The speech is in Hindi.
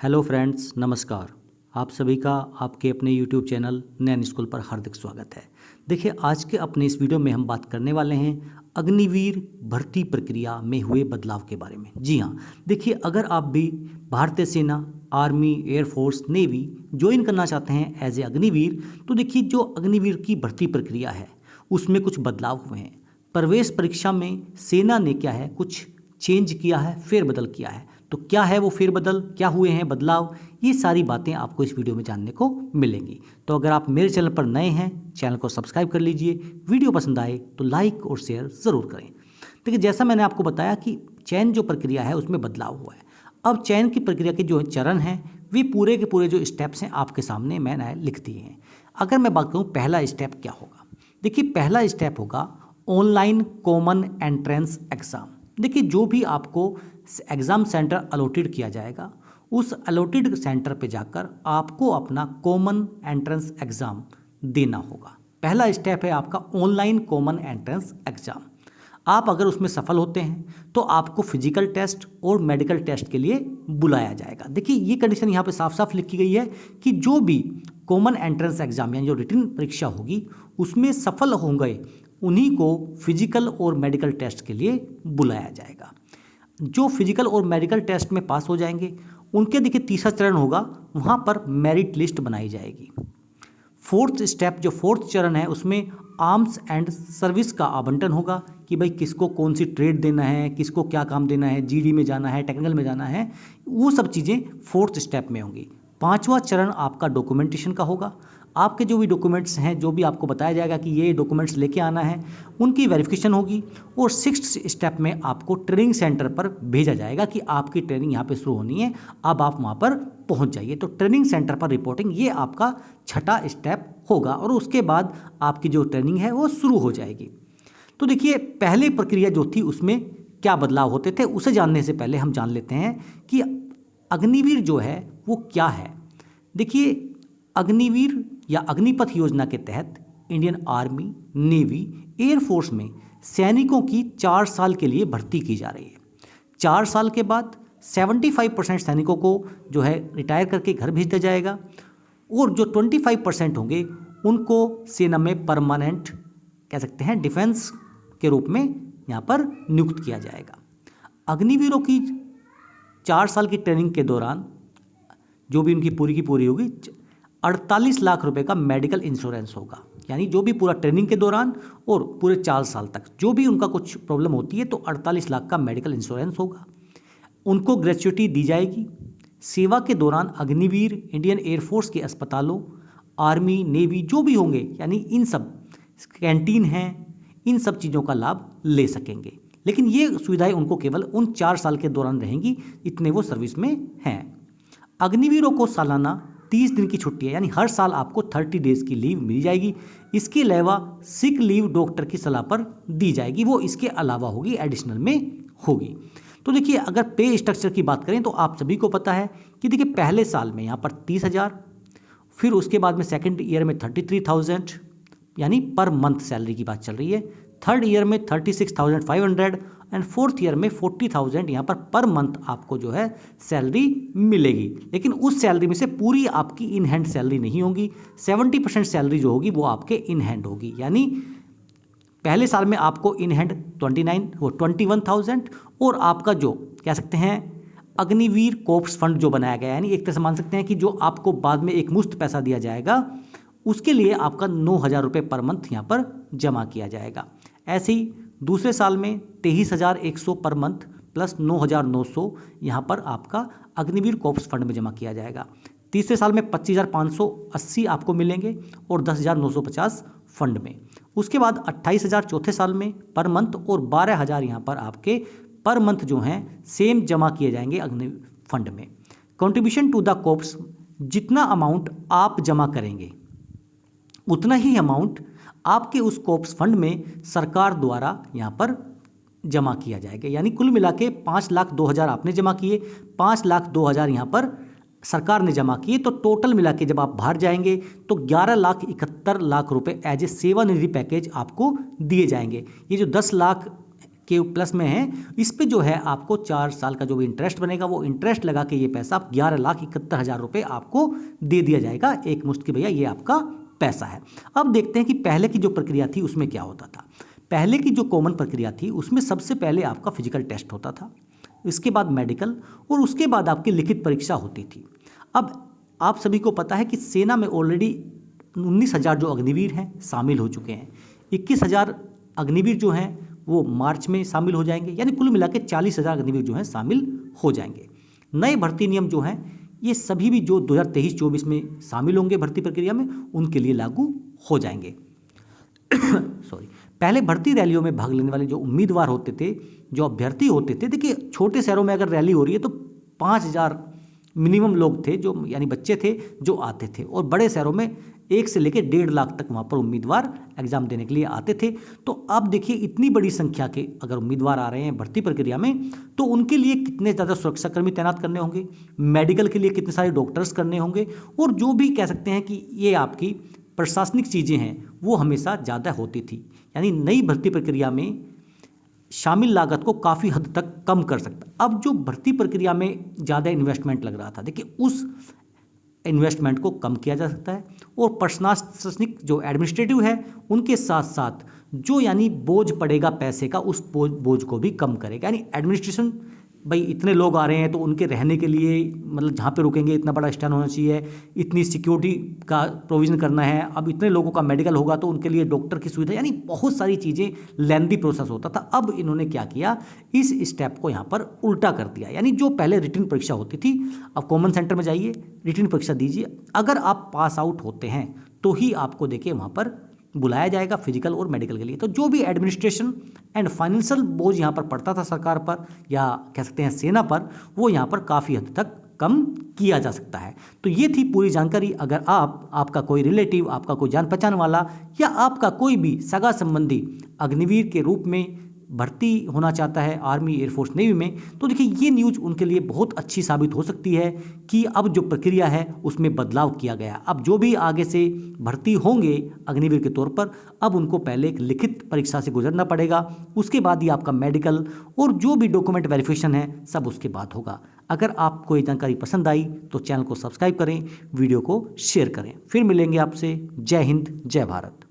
हेलो फ्रेंड्स, नमस्कार। आप सभी का आपके अपने यूट्यूब चैनल नैन स्कूल पर हार्दिक स्वागत है। देखिए, आज के अपने इस वीडियो में हम बात करने वाले हैं अग्निवीर भर्ती प्रक्रिया में हुए बदलाव के बारे में। जी हाँ, देखिए, अगर आप भी भारतीय सेना, आर्मी, एयरफोर्स, नेवी ज्वाइन करना चाहते हैं एज ए अग्निवीर, तो देखिए जो अग्निवीर की भर्ती प्रक्रिया है उसमें कुछ बदलाव हुए हैं। प्रवेश परीक्षा में सेना ने क्या है, कुछ चेंज किया है, फेरबदल किया है। तो क्या है वो फेरबदल, क्या हुए हैं बदलाव, ये सारी बातें आपको इस वीडियो में जानने को मिलेंगी। तो अगर आप मेरे चैनल पर नए हैं, चैनल को सब्सक्राइब कर लीजिए। वीडियो पसंद आए तो लाइक और शेयर ज़रूर करें। देखिए, जैसा मैंने आपको बताया कि चयन जो प्रक्रिया है उसमें बदलाव हुआ है। अब चयन की प्रक्रिया के जो चरण हैं वे पूरे के पूरे जो स्टेप्स हैं आपके सामने मैंने लिख दिए हैं। अगर मैं बात करूँ पहला स्टेप क्या होगा, देखिए पहला स्टेप होगा ऑनलाइन कॉमन एंट्रेंस एग्ज़ाम। देखिए, जो भी आपको एग्ज़ाम सेंटर अलॉटेड किया जाएगा उस अलॉटेड सेंटर पे जाकर आपको अपना कॉमन एंट्रेंस एग्ज़ाम देना होगा। पहला स्टेप है आपका ऑनलाइन कॉमन एंट्रेंस एग्ज़ाम। आप अगर उसमें सफल होते हैं तो आपको फिजिकल टेस्ट और मेडिकल टेस्ट के लिए बुलाया जाएगा। देखिए, ये कंडीशन यहाँ पे साफ साफ लिखी गई है कि जो भी कॉमन एंट्रेंस एग्ज़ाम यानी जो रिटन परीक्षा होगी उसमें सफल होंगे उन्हीं को फिजिकल और मेडिकल टेस्ट के लिए बुलाया जाएगा। जो फिजिकल और मेडिकल टेस्ट में पास हो जाएंगे उनके देखिए तीसरा चरण होगा, वहाँ पर मेरिट लिस्ट बनाई जाएगी। फोर्थ स्टेप जो फोर्थ चरण है उसमें आर्म्स एंड सर्विस का आवंटन होगा कि भाई किसको कौन सी ट्रेड देना है, किसको क्या काम देना है, जीडी में जाना है, टेक्निकल में जाना है, वो सब चीज़ें फोर्थ स्टेप में होंगी। पांचवा चरण आपका डॉक्यूमेंटेशन का होगा। आपके जो भी डॉक्यूमेंट्स हैं, जो भी आपको बताया जाएगा कि ये डॉक्यूमेंट्स लेके आना है, उनकी वेरिफिकेशन होगी। और सिक्स्थ स्टेप में आपको ट्रेनिंग सेंटर पर भेजा जाएगा कि आपकी ट्रेनिंग यहाँ पे शुरू होनी है, अब आप वहाँ पर पहुँच जाइए। तो ट्रेनिंग सेंटर पर रिपोर्टिंग, ये आपका छठा स्टेप होगा और उसके बाद आपकी जो ट्रेनिंग है वो शुरू हो जाएगी। तो देखिए, पहले प्रक्रिया जो थी उसमें क्या बदलाव होते थे उसे जानने से पहले हम जान लेते हैं कि अग्निवीर जो है वो क्या है। देखिए, अग्निवीर या अग्निपथ योजना के तहत इंडियन आर्मी, नेवी, एयरफोर्स में सैनिकों की 4 साल के लिए भर्ती की जा रही है। 4 साल के बाद 75% सैनिकों को जो है रिटायर करके घर भेज दिया जाएगा और जो 25% होंगे उनको सेना में परमानेंट कह सकते हैं डिफेंस के रूप में यहाँ पर नियुक्त किया जाएगा। अग्निवीरों की 4 साल की ट्रेनिंग के दौरान जो भी उनकी पूरी की पूरी होगी 48 लाख रुपए का मेडिकल इंश्योरेंस होगा। यानी जो भी पूरा ट्रेनिंग के दौरान और पूरे 4 साल तक जो भी उनका कुछ प्रॉब्लम होती है तो 48 लाख का मेडिकल इंश्योरेंस होगा। उनको ग्रेच्युटी दी जाएगी। सेवा के दौरान अग्निवीर इंडियन एयरफोर्स के अस्पतालों, आर्मी, नेवी जो भी होंगे यानी इन सब कैंटीन हैं, इन सब चीज़ों का लाभ ले सकेंगे। लेकिन ये सुविधाएं उनको केवल उन 4 साल के दौरान रहेंगी, इतने वो सर्विस में हैं। अग्निवीरों को सालाना 30 दिन की छुट्टी है, यानी हर साल आपको 30 डेज़ की लीव मिल जाएगी। इसके अलावा सिक लीव डॉक्टर की सलाह पर दी जाएगी, वो इसके अलावा होगी, एडिशनल में होगी। तो देखिए, अगर पे स्ट्रक्चर की बात करें तो आप सभी को पता है कि देखिए पहले साल में यहाँ पर 30,000, फिर उसके बाद में सेकेंड ईयर में 33,000 यानी पर मंथ सैलरी की बात चल रही है। थर्ड ईयर में 36,500 एंड फोर्थ ईयर में 40,000 यहाँ पर मंथ आपको जो है सैलरी मिलेगी। लेकिन उस सैलरी में से पूरी आपकी इन हैंड सैलरी नहीं होगी। 70% सैलरी जो होगी वो आपके इन हैंड होगी। यानी पहले साल में आपको इन हैंड 21,000 और आपका जो कह सकते हैं अग्निवीर कोर्प्स फंड जो बनाया गया है, यानी एक तरह से मान सकते हैं कि जो आपको बाद में एक मुश्त पैसा दिया जाएगा उसके लिए आपका 9,000 रुपये पर मंथ यहाँ पर जमा किया जाएगा। ऐसे ही दूसरे साल में 23,100 पर मंथ प्लस 9,900 यहाँ पर आपका अग्निवीर कोर्प्स फंड में जमा किया जाएगा। तीसरे साल में 25,580 आपको मिलेंगे और 10,950 फंड में। उसके बाद 28,000 चौथे साल में पर मंथ और 12,000 यहाँ पर आपके पर मंथ जो हैं सेम जमा किए जाएंगे अग्नि फंड में। कंट्रीब्यूशन टू द कोर्प्स, जितना अमाउंट आप जमा करेंगे उतना ही अमाउंट आपके उस कोर्प्स फंड में सरकार द्वारा यहाँ पर जमा किया जाएगा। यानी कुल मिला के 5,02,000 आपने जमा किए, 5,02,000 यहाँ पर सरकार ने जमा किए, तो टोटल मिला के जब आप बाहर जाएंगे तो 11,71,00,000 रुपए एज ए सेवानिधि पैकेज आपको दिए जाएंगे। ये जो 10 लाख के प्लस में है, इस पे जो है आपको 4 साल का जो भी इंटरेस्ट बनेगा वो इंटरेस्ट लगा के ये पैसा 11,71,000 रुपये आपको दे दिया जाएगा एक मुश्त कि भैया ये आपका पैसा है। अब देखते हैं कि पहले की जो प्रक्रिया थी उसमें क्या होता था। पहले की जो कॉमन प्रक्रिया थी उसमें सबसे पहले आपका फिजिकल टेस्ट होता था, इसके बाद मेडिकल और उसके बाद आपकी लिखित परीक्षा होती थी। अब आप सभी को पता है कि सेना में ऑलरेडी 19,000 जो अग्निवीर हैं शामिल हो चुके हैं। 21,000 अग्निवीर जो हैं वो मार्च में शामिल हो जाएंगे, यानी कुल मिला के 40,000 अग्निवीर जो हैं शामिल हो जाएंगे। नए भर्ती नियम जो हैं ये सभी भी जो 2023-24 में शामिल होंगे भर्ती प्रक्रिया में उनके लिए लागू हो जाएंगे। सॉरी, पहले भर्ती रैलियों में भाग लेने वाले जो उम्मीदवार होते थे, जो अभ्यर्थी होते थे, देखिए छोटे शहरों में अगर रैली हो रही है तो 5,000 मिनिमम लोग थे जो यानी बच्चे थे जो आते थे, और बड़े शहरों में 1 से लेकर 1.5 लाख तक वहाँ पर उम्मीदवार एग्जाम देने के लिए आते थे। तो अब देखिए इतनी बड़ी संख्या के अगर उम्मीदवार आ रहे हैं भर्ती प्रक्रिया में तो उनके लिए कितने ज़्यादा सुरक्षाकर्मी तैनात करने होंगे, मेडिकल के लिए कितने सारे डॉक्टर्स करने होंगे, और जो भी कह सकते हैं कि ये आपकी प्रशासनिक चीज़ें हैं वो हमेशा ज़्यादा होती थी। यानी नई भर्ती प्रक्रिया में शामिल लागत को काफ़ी हद तक कम कर सकता। अब जो भर्ती प्रक्रिया में ज़्यादा इन्वेस्टमेंट लग रहा था, देखिए उस इन्वेस्टमेंट को कम किया जा सकता है, और प्रशासनिक जो एडमिनिस्ट्रेटिव है उनके साथ साथ जो यानी बोझ पड़ेगा पैसे का उस बोझ को भी कम करेगा। यानी एडमिनिस्ट्रेशन, भाई इतने लोग आ रहे हैं तो उनके रहने के लिए मतलब जहाँ पे रुकेंगे इतना बड़ा स्टैंड होना चाहिए, इतनी सिक्योरिटी का प्रोविज़न करना है, अब इतने लोगों का मेडिकल होगा तो उनके लिए डॉक्टर की सुविधा, यानी बहुत सारी चीज़ें लेंदी प्रोसेस होता था। अब इन्होंने क्या किया, इस स्टेप को यहाँ पर उल्टा कर दिया। यानी जो पहले रिटन परीक्षा होती थी, अब कॉमन सेंटर में जाइए रिटन परीक्षा दीजिए, अगर आप पास आउट होते हैं तो ही आपको देखिए वहाँ पर बुलाया जाएगा फिजिकल और मेडिकल के लिए। तो जो भी एडमिनिस्ट्रेशन एंड फाइनेंशियल बोझ यहाँ पर पड़ता था सरकार पर या कह सकते हैं सेना पर, वो यहाँ पर काफ़ी हद तक कम किया जा सकता है। तो ये थी पूरी जानकारी। अगर आपका कोई रिलेटिव, आपका कोई जान पहचान वाला या आपका कोई भी सगा संबंधी अग्निवीर के रूप में भर्ती होना चाहता है आर्मी, एयरफोर्स, नेवी में, तो देखिए ये न्यूज़ उनके लिए बहुत अच्छी साबित हो सकती है कि अब जो प्रक्रिया है उसमें बदलाव किया गया। अब जो भी आगे से भर्ती होंगे अग्निवीर के तौर पर, अब उनको पहले एक लिखित परीक्षा से गुजरना पड़ेगा, उसके बाद ही आपका मेडिकल और जो भी डॉक्यूमेंट वेरिफिकेशन है सब उसके बाद होगा। अगर आपको ये जानकारी पसंद आई तो चैनल को सब्सक्राइब करें, वीडियो को शेयर करें। फिर मिलेंगे आपसे। जय हिंद, जय भारत।